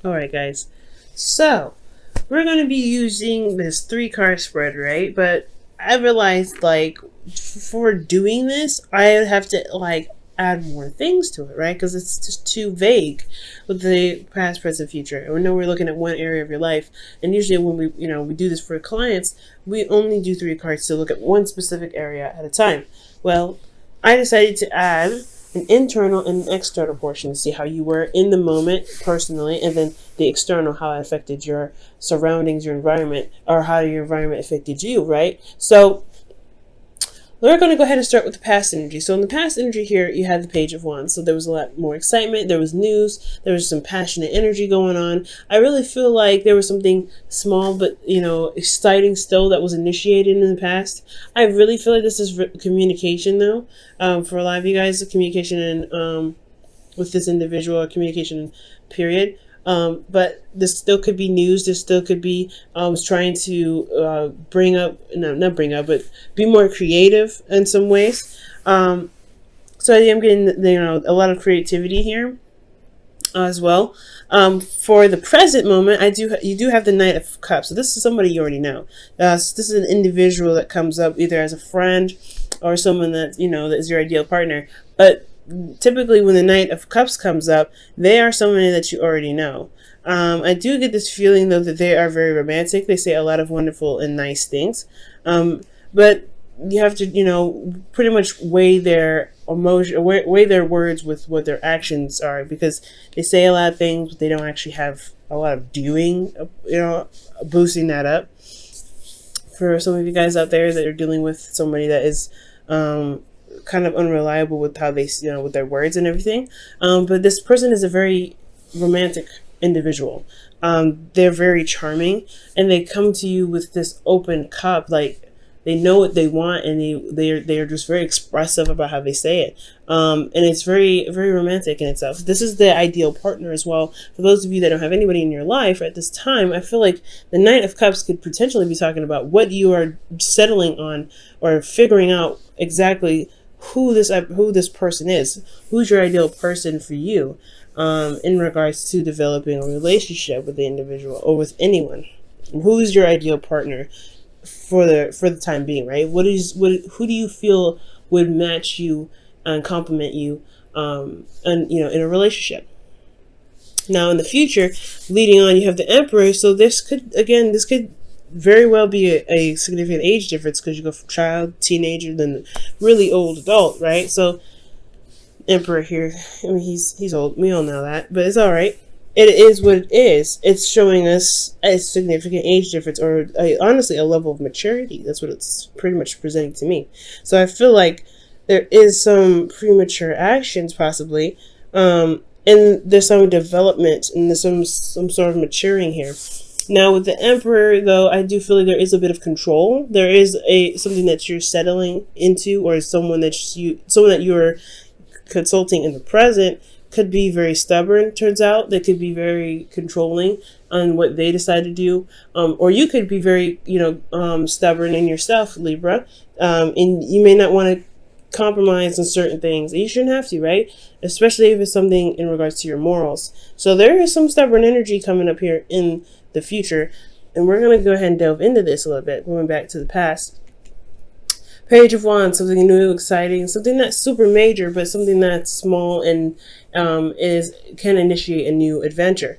Alright guys, so we're going to be using this 3 card spread, right? But I realized like for doing this I would have to like add more things to it, right? Because it's just too vague with the past, present, future. And we know we're looking at one area of your life, and usually when we do this for clients, we only do 3 cards to look at one specific area at a time. Well, I decided to add an internal and an external portion to see how you were in the moment personally, and then the external, how it affected your surroundings, your environment, or how your environment affected you, right? So we're going to go ahead and start with the past energy. So in the past energy here, you had the Page of Wands. So there was a lot more excitement. There was news. There was some passionate energy going on. I really feel like there was something small but, exciting still that was initiated in the past. I really feel like this is communication, though. For a lot of you guys, communication and with this individual, or communication period. But this still could be news. This still could be trying to not bring up, but be more creative in some ways. So I am getting a lot of creativity here as well. For the present moment, you do have the Knight of Cups. So this is somebody you already know. So this is an individual that comes up either as a friend or someone that that is your ideal partner. But typically when the Knight of Cups comes up, they are somebody that you already know. I do get this feeling though that they are very romantic. They say a lot of wonderful and nice things, but you have to pretty much weigh their emotion, weigh their words with what their actions are, because they say a lot of things but they don't actually have a lot of doing, boosting that up. For some of you guys out there that are dealing with somebody that is kind of unreliable with how they, with their words and everything. But this person is a very romantic individual. They're very charming, and they come to you with this open cup. Like, they know what they want, and they're just very expressive about how they say it. And it's very, very romantic in itself. This is the ideal partner as well. For those of you that don't have anybody in your life at this time, I feel like the Knight of Cups could potentially be talking about what you are settling on, or figuring out exactly who this person is, who's your ideal person for you, in regards to developing a relationship with the individual or with anyone. Who's your ideal partner for the time being, right? Who do you feel would match you and complement you, and in a relationship? Now in the future, leading on, you have the Emperor. So this could very well be a significant age difference, because you go from child, teenager, then really old adult, right? So Emperor here, I mean, he's old. We all know that, but it's all right. It is what it is. It's showing us a significant age difference, or honestly a level of maturity. That's what it's pretty much presenting to me. So I feel like there is some premature actions possibly, and there's some development, and there's some sort of maturing here. Now with the Emperor, though, I do feel like there is a bit of control. There is something that you're settling into, or someone that you're consulting in the present could be very stubborn. Turns out they could be very controlling on what they decide to do, or you could be very stubborn in yourself, Libra, and you may not want to compromise on certain things. You shouldn't have to, right? Especially if it's something in regards to your morals. So there is some stubborn energy coming up here in the future, and we're going to go ahead and delve into this a little bit, going back to the past. Page of Wands, something new, exciting, something not super major, but something that's small and can initiate a new adventure.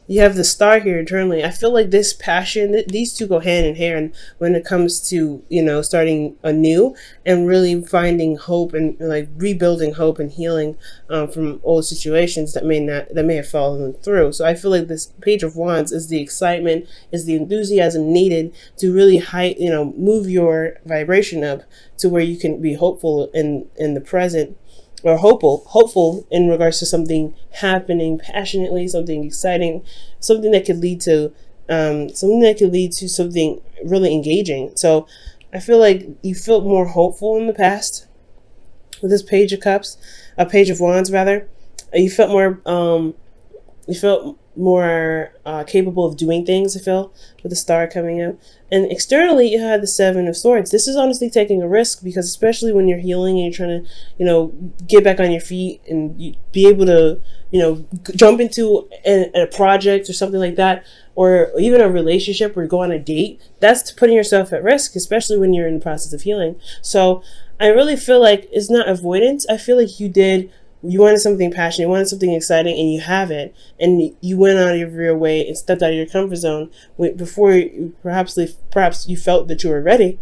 You have the Star here internally. I feel like this passion, these two go hand in hand when it comes to, starting anew and really finding hope, and like rebuilding hope and healing from old situations that may have fallen through. So I feel like this Page of Wands is the excitement, is the enthusiasm needed to really move your vibration up to where you can be hopeful in the present, or hopeful in regards to something happening passionately, something exciting, something that could lead to something really engaging. So I feel like you felt more hopeful in the past with this Page of Cups, a Page of Wands rather. You felt more you felt more capable of doing things, I feel, with the star coming out. And externally, you had the Seven of Swords. This is honestly taking a risk, because especially when you're healing and you're trying to, get back on your feet and be able to, jump into a project or something like that, or even a relationship or go on a date, that's putting yourself at risk, especially when you're in the process of healing. So I really feel like it's not avoidance. I feel like you wanted something passionate, you wanted something exciting, and you have it, and you went out of your way and stepped out of your comfort zone before perhaps you felt that you were ready,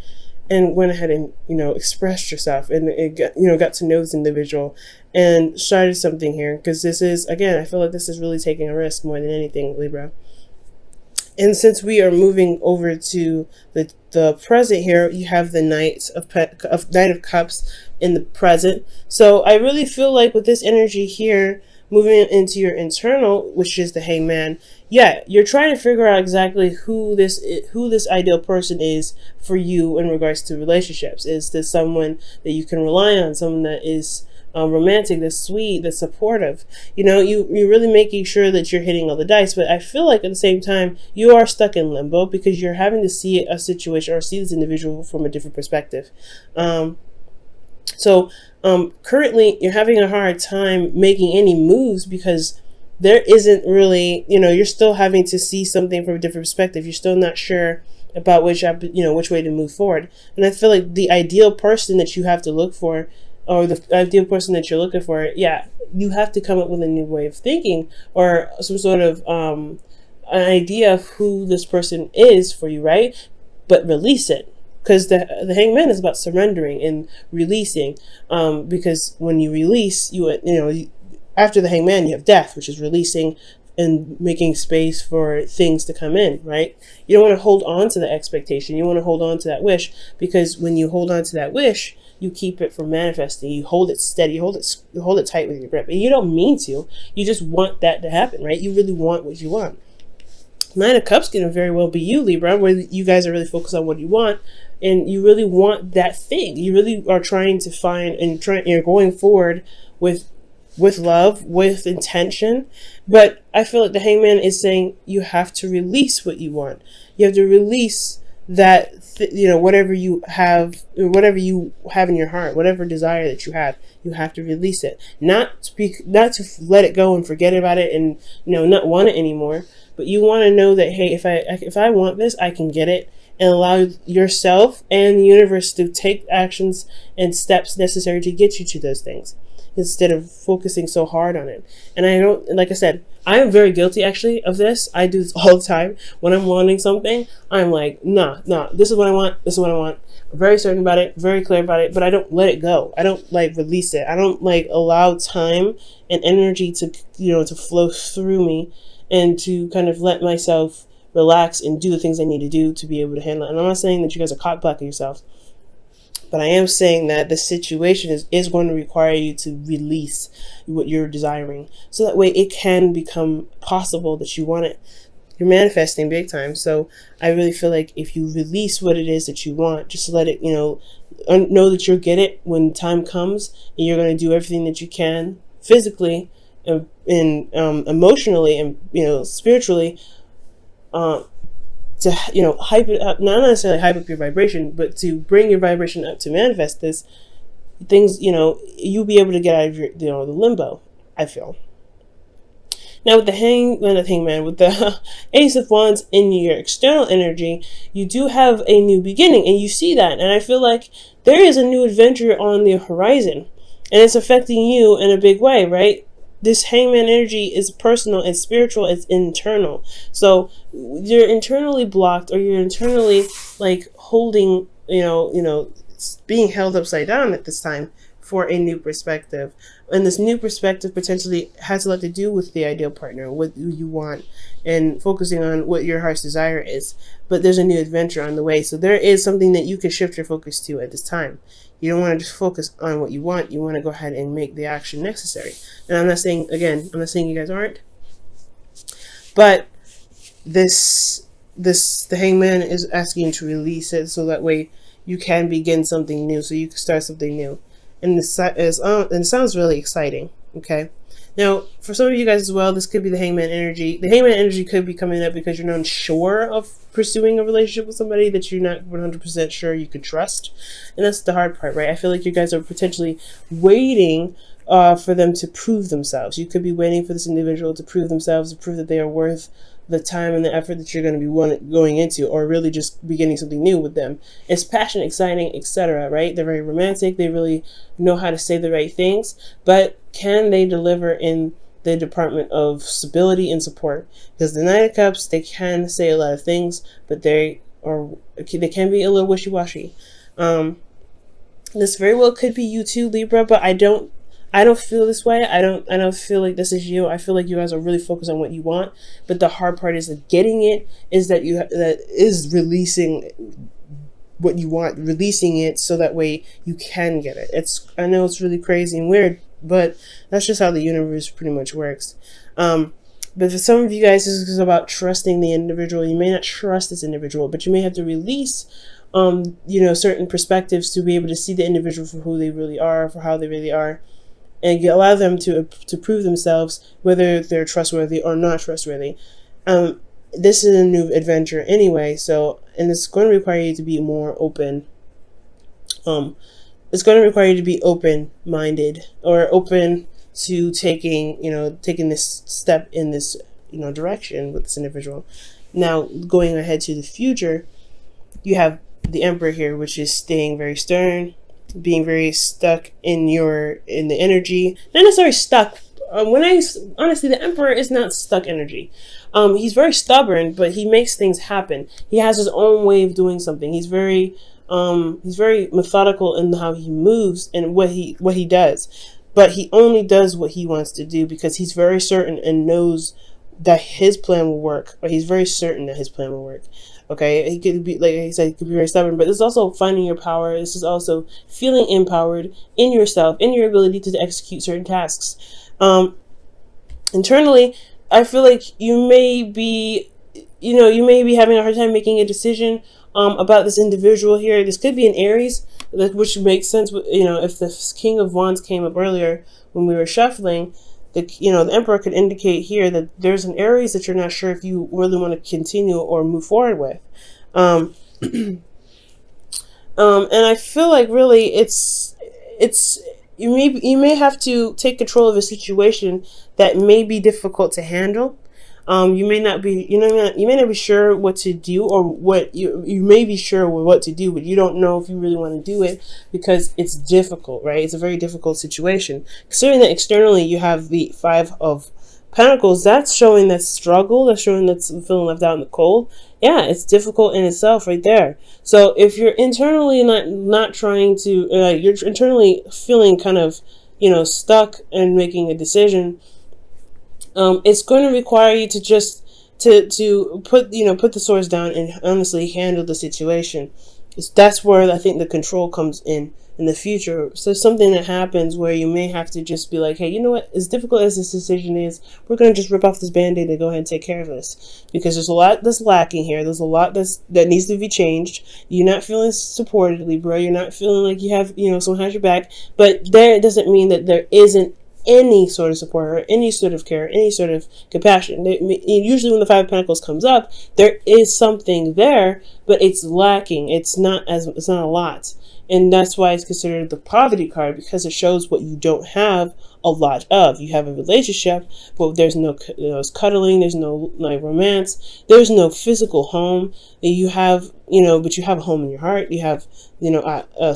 and went ahead and expressed yourself, and got to know this individual and started something here. Because this is, again, I feel like this is really taking a risk more than anything, Libra. And since we are moving over to the present here, you have the Knight of Cups in the present. So I really feel like with this energy here, moving into your internal, which is the Hangman, yeah, you're trying to figure out exactly who this ideal person is for you in regards to relationships. Is this someone that you can rely on, someone that is romantic, that's sweet, that's supportive? You're really making sure that you're hitting all the dice. But I feel like at the same time, you are stuck in limbo, because you're having to see a situation or see this individual from a different perspective. So currently you're having a hard time making any moves, because there isn't really, you're still having to see something from a different perspective. You're still not sure about which way to move forward. And I feel like the ideal person that you have to look for, or the ideal person that you're looking for, yeah, you have to come up with a new way of thinking, or some sort of an idea of who this person is for you, right? But release it. Because the Hangman is about surrendering and releasing. Because when you release, after the Hangman, you have death, which is releasing and making space for things to come in, right? You don't want to hold on to the expectation. You want to hold on to that wish, because when you hold on to that wish, you keep it from manifesting. You hold it steady. You hold it tight with your grip. And you don't mean to. You just want that to happen, right? You really want what you want. Nine of Cups can very well be you, Libra, where you guys are really focused on what you want, and you really want that thing. You really are trying to find, and you're going forward with love, with intention. But I feel like the Hangman is saying you have to release what you want. You have to release that, whatever you have in your heart, whatever desire that you have to release it. Not to let it go and forget about it and not want it anymore. But you want to know that, hey, if I want this, I can get it, and allow yourself and the universe to take actions and steps necessary to get you to those things, instead of focusing so hard on it. And I don't, like I said, I am very guilty actually of this. I do this all the time. When I'm wanting something, I'm like, nah, this is what I want. This is what I want. I'm very certain about it, very clear about it, but I don't let it go. I don't release it. I don't allow time and energy to, to flow through me, and to kind of let myself relax and do the things I need to do to be able to handle it. And I'm not saying that you guys are cock blocking yourself, but I am saying that the situation is going to require you to release what you're desiring, so that way it can become possible that you want it. You're manifesting big time. So I really feel like if you release what it is that you want, just let it, know that you'll get it when time comes, and you're going to do everything that you can physically and emotionally and spiritually to hype it up, not necessarily hype up your vibration, but to bring your vibration up to manifest this things. You'll be able to get out of your the limbo, I feel. Now with the Hangman, with the Ace of Wands in your external energy, you do have a new beginning, and you see that, and I feel like there is a new adventure on the horizon, and it's affecting you in a big way, right? This Hangman energy is personal, it's spiritual, it's internal. So you're internally blocked, or you're internally holding, being held upside down at this time for a new perspective. And this new perspective potentially has a lot to do with the ideal partner, what you want, and focusing on what your heart's desire is. But there's a new adventure on the way. So there is something that you can shift your focus to at this time. You don't want to just focus on what you want. You want to go ahead and make the action necessary. And I'm not saying you guys aren't. But the Hangman is asking you to release it, so that way you can begin something new, so you can start something new. And it sounds really exciting, okay? Now, for some of you guys as well, this could be the hangman energy. The hangman energy could be coming up because you're not sure of pursuing a relationship with somebody that you're not 100% sure you could trust. And that's the hard part, right? I feel like you guys are potentially waiting for them to prove themselves. You could be waiting for this individual to prove themselves, to prove that they are worth the time and the effort that you're going to be going into, or really just beginning something new with them. It's passionate, exciting, etc., right? They're very romantic. They really know how to say the right things, but can they deliver in the department of stability and support? Because the Knight of Cups, they can say a lot of things, but they can be a little wishy-washy. This very well could be you too, Libra, but I don't feel this way. I don't feel like this is you. I feel like you guys are really focused on what you want, but the hard part is that getting it is that is releasing what you want, releasing it so that way you can get it. I know it's really crazy and weird, but that's just how the universe pretty much works. But for some of you guys, this is about trusting the individual. You may not trust this individual, but you may have to release certain perspectives to be able to see the individual for who they really are, for how they really are, and allow them to prove themselves, whether they're trustworthy or not trustworthy. This is a new adventure anyway, and it's going to require you to be more open. It's going to require you to be open-minded, or open to taking this step in this direction with this individual. Now, going ahead to the future, you have the Emperor here, which is staying very stern, being very stuck in the energy. Not necessarily stuck. Honestly, the Emperor is not stuck energy. He's very stubborn, but he makes things happen. He has his own way of doing something. He's very methodical in how he moves and what he does. But he only does what he wants to do because he's very certain and knows that his plan will work. Or he's very certain that his plan will work. Okay, he could be, like I said, he could be very stubborn, but this is also finding your power. This is also feeling empowered in yourself, in your ability to execute certain tasks. Internally, I feel like you may be having a hard time making a decision about this individual here. This could be an Aries, which makes sense. If the King of Wands came up earlier when we were shuffling, the Emperor could indicate here that there's an Aries that you're not sure if you really want to continue or move forward with. And I feel like really you may have to take control of a situation that may be difficult to handle. You may not be sure what to do, or what you may be sure what to do, but you don't know if you really want to do it because it's difficult, right? It's a very difficult situation. Considering that externally you have the Five of Pentacles, that's showing that struggle, that's showing that's feeling left out in the cold. Yeah, it's difficult in itself right there. So if you're internally not trying to, you're internally feeling kind of, stuck and making a decision, it's going to require you to just to put the swords down and honestly handle the situation. That's where I think the control comes in the future. So something that happens where you may have to just be like, hey, you know what? As difficult as this decision is, we're going to just rip off this Band-Aid and go ahead and take care of this, because there's a lot that's lacking here. There's a lot that needs to be changed. You're not feeling supported, Libra. You're not feeling like you have someone has your back. But there doesn't mean that there isn't any sort of support or any sort of care, any sort of compassion. Usually when the Five of Pentacles comes up, there is something there, but it's lacking. It's not a lot. And that's why it's considered the poverty card, because it shows what you don't have a lot of. You have a relationship, but there's no cuddling, there's no romance, there's no physical home. You have, but you have a home in your heart. You have, a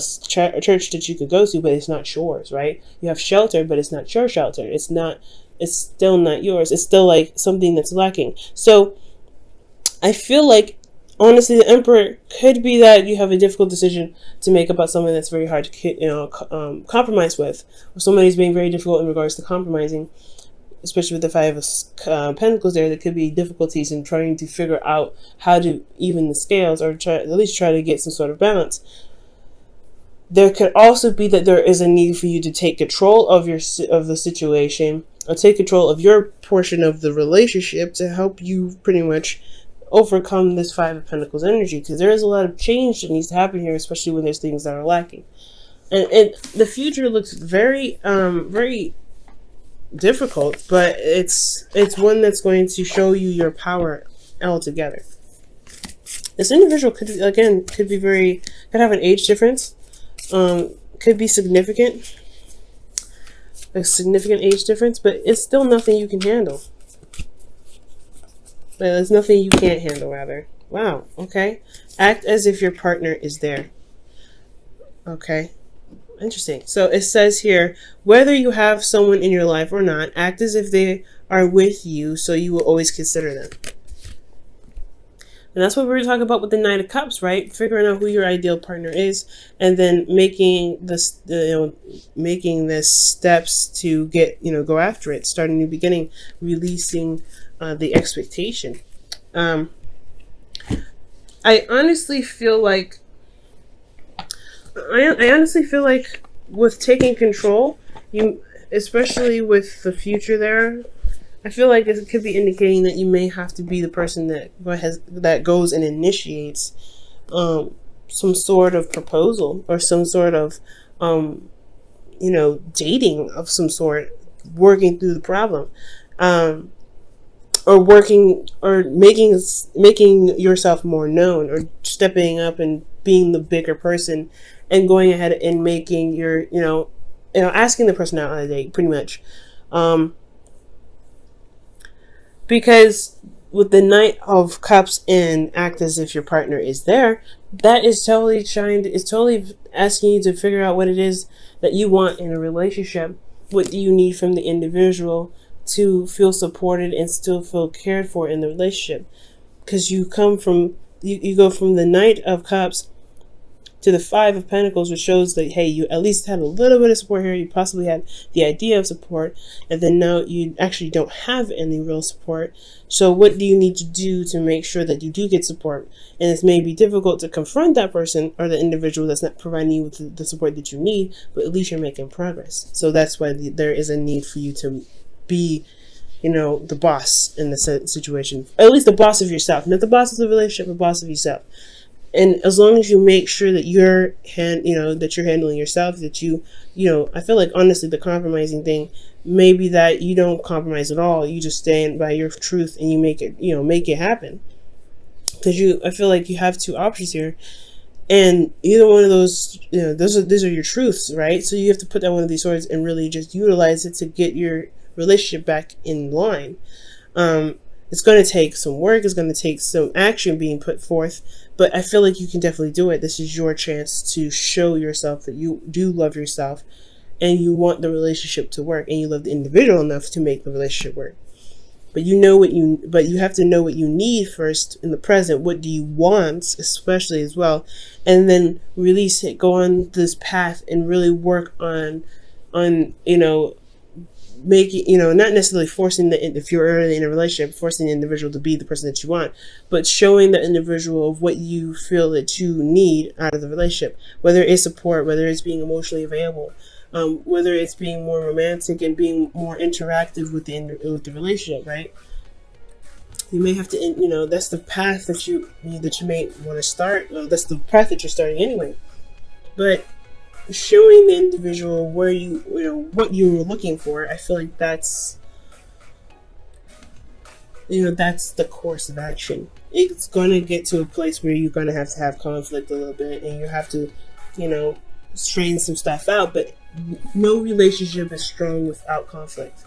church that you could go to, but it's not yours, right? You have shelter, but it's not your shelter. It's still not yours. It's still like something that's lacking. So I feel like, honestly, the Emperor could be that you have a difficult decision to make about something that's very hard to compromise with, or somebody's being very difficult in regards to compromising, especially with the Five of Pentacles there. There could be difficulties in trying to figure out how to even the scales, or at least try to get some sort of balance. There could also be that there is a need for you to take control of the situation, or take control of your portion of the relationship to help you pretty much overcome this Five of Pentacles energy, because there is a lot of change that needs to happen here, especially when there's things that are lacking. And the future looks very difficult, but it's one that's going to show you your power altogether. This individual could have an age difference, could be significant, a significant age difference, but it's still nothing you can handle. There's nothing you can't handle, rather. Wow, okay. Act as if your partner is there. Okay, interesting. So it says here, whether you have someone in your life or not, act as if they are with you, so you will always consider them. And that's what we were talking about with the Knight of Cups, right? Figuring out who your ideal partner is, and then making this, making the steps to get, go after it, start a new beginning, releasing the expectation. I honestly feel like, with taking control, especially with the future there, I feel like it could be indicating that you may have to be the person that goes and initiates some sort of proposal, or some sort of dating of some sort, working through the problem, or making yourself more known, or stepping up and being the bigger person, and going ahead and making your asking the person out on a date, pretty much. Because with the Knight of Cups and act as if your partner is there, that is totally asking you to figure out what it is that you want in a relationship. What do you need from the individual to feel supported and still feel cared for in the relationship? Because you go from the Knight of Cups to the Five of Pentacles, which shows that, hey, you at least had a little bit of support here. You possibly had the idea of support, and then now you actually don't have any real support. So what do you need to do to make sure that you do get support? And it may be difficult to confront that person or the individual that's not providing you with the support that you need, but at least you're making progress. So that's why there is a need for you to be, the boss in the situation. At least the boss of yourself. Not the boss of the relationship, the boss of yourself. And as long as you make sure that you're handling yourself, that I feel like, honestly, the compromising thing may be that you don't compromise at all. You just stand by your truth and you make it happen. Because I feel like you have two options here, and either one of those, these are your truths, right? So you have to put down one of these swords and really just utilize it to get your relationship back in line. It's going to take some work. It's going to take some action being put forth, but I feel like you can definitely do it. This is your chance to show yourself that you do love yourself, and you want the relationship to work, and you love the individual enough to make the relationship work. But you have to know what you need first in the present. What do you want, especially, as well, and then release it. Go on this path and really work on making, not necessarily forcing if you're already in a relationship, forcing the individual to be the person that you want, but showing the individual of what you feel that you need out of the relationship, whether it's support, whether it's being emotionally available, whether it's being more romantic and being more interactive with the relationship, right? You may have to, that's the path that you may want to start. Well, that's the path that you're starting anyway, but showing the individual where what you were looking for, I feel like that's the course of action. It's going to get to a place where you're going to have conflict a little bit, and you have to straighten some stuff out, but no relationship is strong without conflict.